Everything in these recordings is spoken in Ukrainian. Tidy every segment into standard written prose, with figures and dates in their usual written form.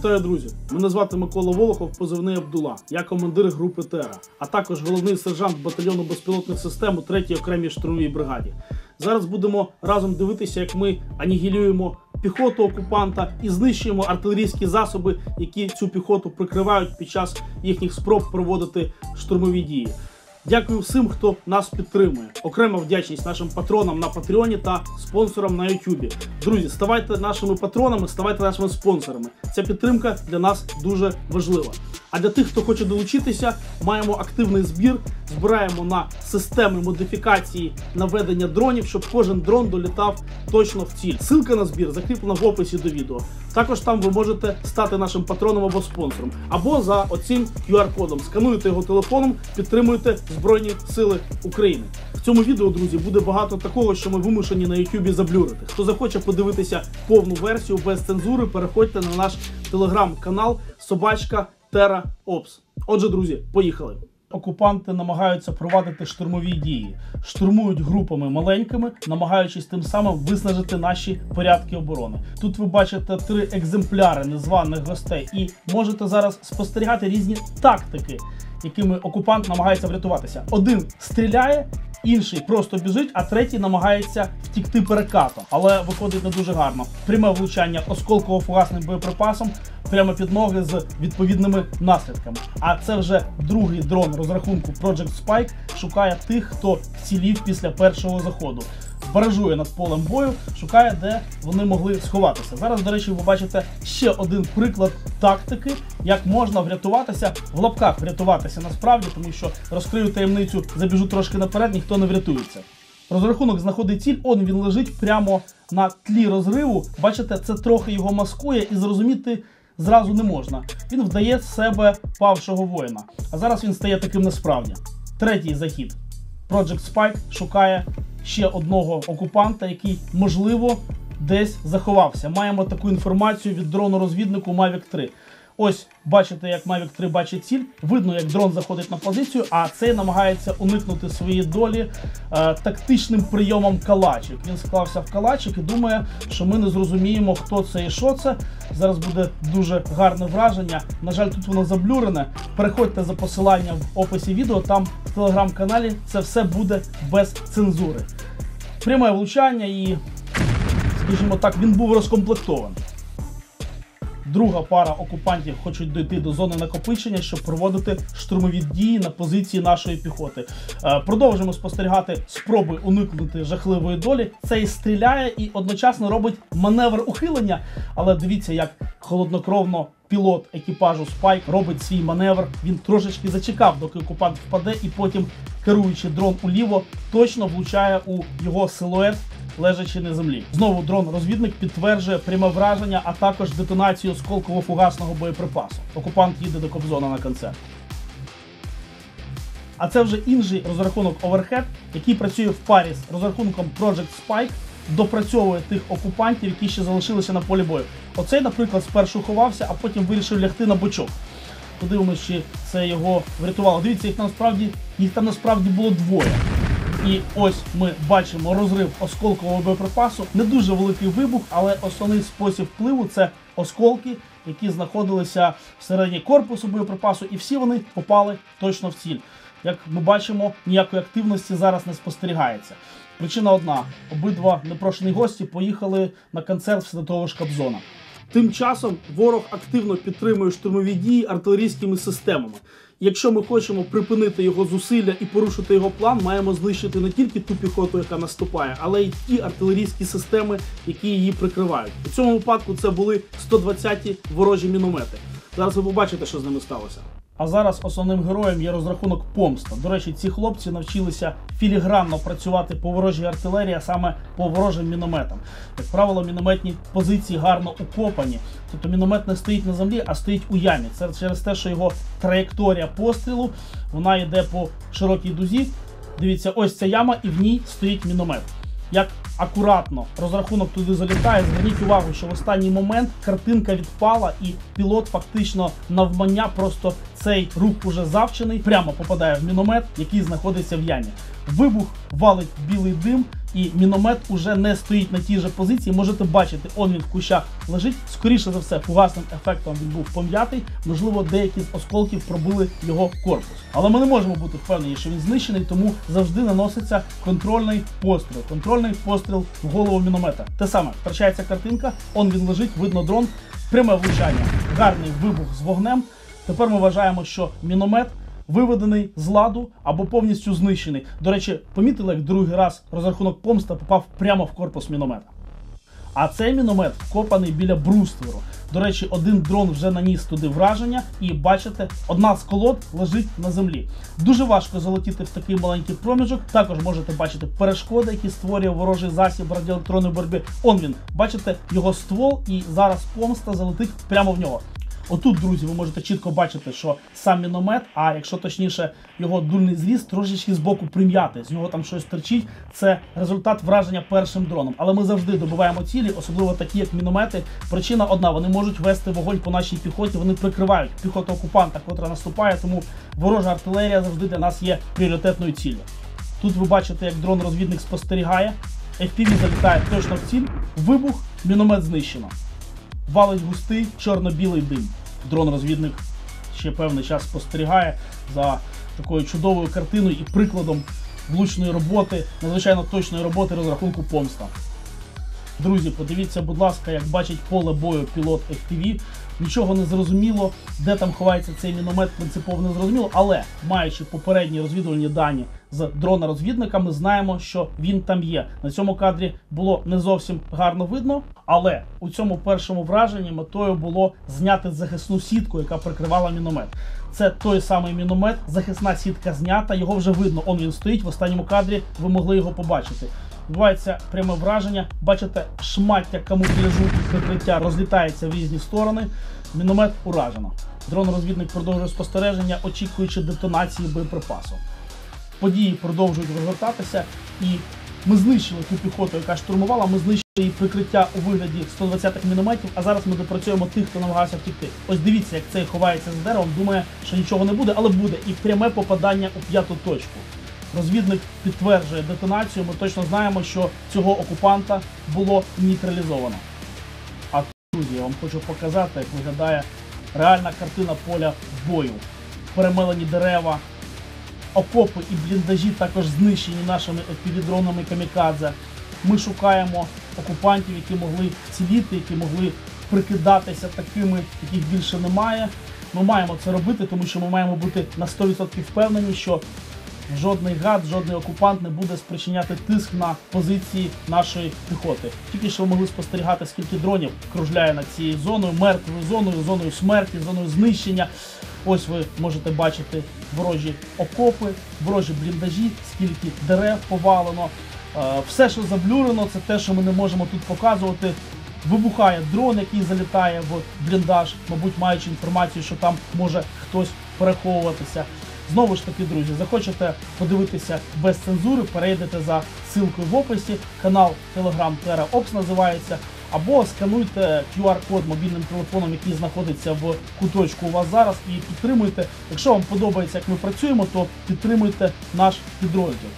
Вітаю, друзі! Мене звати Микола Волохов, позивний Абдула. Я командир групи ТЕРА, а також головний сержант батальйону безпілотних систем у 3-й окремій штурмовій бригаді. Зараз будемо разом дивитися, як ми анігілюємо піхоту окупанта і знищуємо артилерійські засоби, які цю піхоту прикривають під час їхніх спроб проводити штурмові дії. Дякую всім, хто нас підтримує. Окрема вдячність нашим патронам на Патреоні та спонсорам на Ютубі. Друзі, ставайте нашими патронами, ставайте нашими спонсорами. Ця підтримка для нас дуже важлива. А для тих, хто хоче долучитися, маємо активний збір. Збираємо на системи модифікації наведення дронів, щоб кожен дрон долітав точно в ціль. Ссылка на збір закріплена в описі до відео. Також там ви можете стати нашим патроном або спонсором. Або за оцим QR-кодом. Скануєте його телефоном, підтримуєте Збройні Сили України. В цьому відео, друзі, буде багато такого, що ми вимушені на YouTube заблюрити. Хто захоче подивитися повну версію без цензури, переходьте на наш телеграм-канал @TeraOps. Отже, друзі, поїхали! Окупанти намагаються провадити штурмові дії. Штурмують групами маленькими, намагаючись тим самим виснажити наші порядки оборони. Тут ви бачите 3 екземпляри незваних гостей і можете зараз спостерігати різні тактики, якими окупант намагається врятуватися. Один стріляє, інший просто біжить, а третій намагається втікти перекатом. Але виходить не дуже гарно. Пряме влучання осколково-фугасним боєприпасом прямо під ноги з відповідними наслідками. А це вже другий дрон розрахунку Project Spike шукає тих, хто вцілів після першого заходу. Баражує над полем бою, шукає, де вони могли сховатися. Зараз, до речі, ви бачите ще один приклад тактики, як можна врятуватися, в лапках врятуватися насправді, тому що розкрию таємницю, забіжу трошки наперед, ніхто не врятується. Розрахунок знаходить ціль, він лежить прямо на тлі розриву. Бачите, це трохи його маскує і зрозуміти зразу не можна. Він вдає з себе павшого воїна. А зараз він стає таким насправді. Третій захід. Project Spike шукає ще одного окупанта, який, можливо, десь заховався. Маємо таку інформацію від дрону-розвіднику Mavic 3. Ось, бачите, як Mavic 3 бачить ціль. Видно, як дрон заходить на позицію, а цей намагається уникнути своєї долі тактичним прийомом калачик. Він склався в калачик і думає, що ми не зрозуміємо, хто це і що це. Зараз буде дуже гарне враження. На жаль, тут воно заблюрене. Переходьте за посиланням в описі відео, там в телеграм-каналі це все буде без цензури. Пряме влучання і, скажімо так, він був розкомплектований. Друга пара окупантів хочуть дійти до зони накопичення, щоб проводити штурмові дії на позиції нашої піхоти. Продовжуємо спостерігати спроби уникнути жахливої долі. Цей стріляє і одночасно робить маневр ухилення, але дивіться, як холоднокровно пілот екіпажу Spike робить свій маневр. Він трошечки зачекав, доки окупант впаде, і потім, керуючи дрон уліво, точно влучає у його силует, лежачи на землі. Знову дрон-розвідник підтверджує пряме враження, а також детонацію осколково-фугасного боєприпасу. Окупант їде до Кобзона на концерт. А це вже інший розрахунок Overhead, який працює в парі з розрахунком Project Spike, допрацьовує тих окупантів, які ще залишилися на полі бою. Оцей, наприклад, спершу ховався, а потім вирішив лягти на бочок. Подивимось, чи це його врятувало. Дивіться, їх там насправді було двоє. І ось ми бачимо розрив осколкового боєприпасу. Не дуже великий вибух, але основний спосіб впливу – це осколки, які знаходилися всередині корпусу боєприпасу, і всі вони попали точно в ціль. Як ми бачимо, ніякої активності зараз не спостерігається. Причина одна – обидва непрошені гості поїхали на концерт все до того ж Кобзона. Тим часом ворог активно підтримує штурмові дії артилерійськими системами. Якщо ми хочемо припинити його зусилля і порушити його план, маємо знищити не тільки ту піхоту, яка наступає, але й ті артилерійські системи, які її прикривають. У цьому випадку це були 120-ті ворожі міномети. Зараз ви побачите, що з ними сталося. А зараз основним героєм є розрахунок Помста. До речі, ці хлопці навчилися філігранно працювати по ворожій артилерії, а саме по ворожим мінометам. Як правило, мінометні позиції гарно укопані. Тобто міномет не стоїть на землі, а стоїть у ямі. Це через те, що його траєкторія пострілу, вона йде по широкій дузі. Дивіться, ось ця яма, і в ній стоїть міномет. Як акуратно розрахунок туди залітає, зверніть увагу, що в останній момент картинка відпала і пілот фактично навмання просто цей рух уже завчений, прямо попадає в міномет, який знаходиться в ямі. Вибух валить білий дим, і міномет уже не стоїть на тій же позиції. Можете бачити, он він в кущах лежить. Скоріше за все, фугасним ефектом він був пом'ятий. Можливо, деякі з осколків пробили його корпус. Але ми не можемо бути впевнені, що він знищений, тому завжди наноситься контрольний постріл. Контрольний постріл в голову міномета. Те саме, втрачається картинка, он він лежить, видно дрон, пряме влучання, гарний вибух з вогнем. Тепер ми вважаємо, що міномет виведений з ладу або повністю знищений. До речі, помітили, як другий раз розрахунок помста попав прямо в корпус міномета. А цей міномет вкопаний біля брустверу. До речі, один дрон вже наніс туди враження, і бачите, одна з колод лежить на землі. Дуже важко залетіти в такий маленький проміжок. Також можете бачити перешкоди, які створює ворожий засіб радіоелектронної боротьби. Он він, бачите, його ствол, і зараз помста залетить прямо в нього. Отут, друзі, ви можете чітко бачити, що сам міномет, а якщо точніше, його дульний зріз трошечки збоку прим'яти, з нього там щось торчить, це результат враження першим дроном. Але ми завжди добиваємо цілі, особливо такі, як міномети. Причина одна, вони можуть вести вогонь по нашій піхоті, вони прикривають піхоту окупанта, котра наступає, тому ворожа артилерія завжди для нас є пріоритетною ціллю. Тут ви бачите, як дрон-розвідник спостерігає, FPV залітає точно в ціль, вибух, міномет знищено. Валить густий чорно-білий дим. Дрон-розвідник ще певний час спостерігає за такою чудовою картиною і прикладом влучної роботи, надзвичайно точної роботи розрахунку помста. Друзі, подивіться, будь ласка, як бачить поле бою пілот FPV. Нічого не зрозуміло, де там ховається цей міномет, принципово не зрозуміло, але маючи попередні розвідувальні дані з дрона-розвідника, ми знаємо, що він там є. На цьому кадрі було не зовсім гарно видно, але у цьому першому враженні метою було зняти захисну сітку, яка прикривала міномет. Це той самий міномет, захисна сітка знята, його вже видно, он він стоїть, в останньому кадрі ви могли його побачити. Відбувається пряме враження, бачите, шмаття камуфляжу і прикриття розлітається в різні сторони, міномет уражено. Дрон-розвідник продовжує спостереження, очікуючи детонації боєприпасу. Події продовжують розгортатися, і ми знищили ту піхоту, яка штурмувала, ми знищили її прикриття у вигляді 120-х мінометів, а зараз ми допрацюємо тих, хто намагався втікти. Ось дивіться, як цей ховається з деревом, думає, що нічого не буде, але буде, і пряме попадання у п'яту точку. Розвідник підтверджує детонацію, ми точно знаємо, що цього окупанта було нейтралізовано. А тут, друзі, я вам хочу показати, як виглядає реальна картина поля бою. Перемелені дерева, окопи і бліндажі також знищені нашими FPV-дронами камікадзе. Ми шукаємо окупантів, які могли вціліти, які могли прикидатися такими, яких більше немає. Ми маємо це робити, тому що ми маємо бути на 100% впевнені, що жодний гад, жодний окупант не буде спричиняти тиск на позиції нашої піхоти. Тільки що ви могли спостерігати, скільки дронів кружляє над цією зоною, мертвою зоною, зоною смерті, зоною знищення. Ось ви можете бачити ворожі окопи, ворожі бліндажі, скільки дерев повалено. Все, що заблюрено, це те, що ми не можемо тут показувати. Вибухає дрон, який залітає в бліндаж, мабуть, маючи інформацію, що там може хтось переховуватися. Знову ж таки, друзі, захочете подивитися без цензури, перейдете за ссылкою в описі, канал Telegram Terra Ops називається, або скануйте QR-код мобільним телефоном, який знаходиться в куточку у вас зараз, і підтримуйте. Якщо вам подобається, як ми працюємо, то підтримуйте наш підрозділ.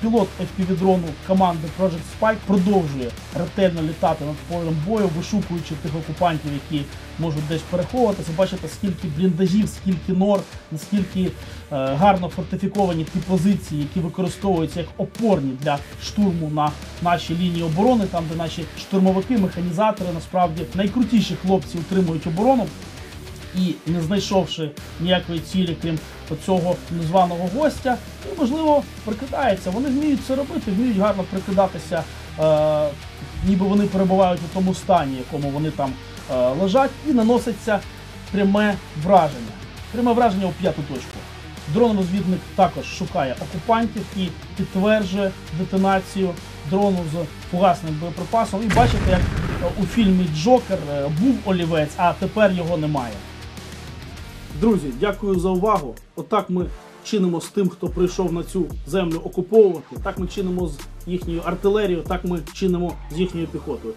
Пілот FPV-дрону команди Project Spike продовжує ретельно літати над полем бою, вишукуючи тих окупантів, які можуть десь переховуватися. Бачите, скільки бліндажів, скільки нор, наскільки гарно фортифіковані ті позиції, які використовуються як опорні для штурму на нашій лінії оборони, там, де наші штурмовики, механізатори, насправді, найкрутіші хлопці утримують оборону. І не знайшовши ніякої цілі, крім цього незваного гостя, і, можливо, прикидається. Вони вміють це робити, вміють гарно прикидатися, ніби вони перебувають у тому стані, в якому вони там лежать, і наноситься пряме враження. Пряме враження у п'яту точку. Дрон-розвідник також шукає окупантів і підтверджує детонацію дрону з фугасним боєприпасом. І бачите, як у фільмі «Джокер» був олівець, а тепер його немає. Друзі, дякую за увагу. Отак ми чинимо з тим, хто прийшов на цю землю окуповувати. Так ми чинимо з їхньою артилерією, так ми чинимо з їхньою піхотою.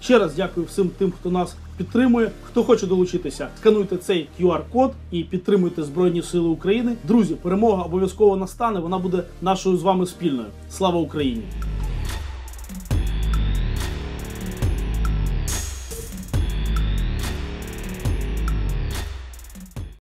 Ще раз дякую всім тим, хто нас підтримує. Хто хоче долучитися, скануйте цей QR-код і підтримуйте Збройні Сили України. Друзі, перемога обов'язково настане, вона буде нашою з вами спільною. Слава Україні!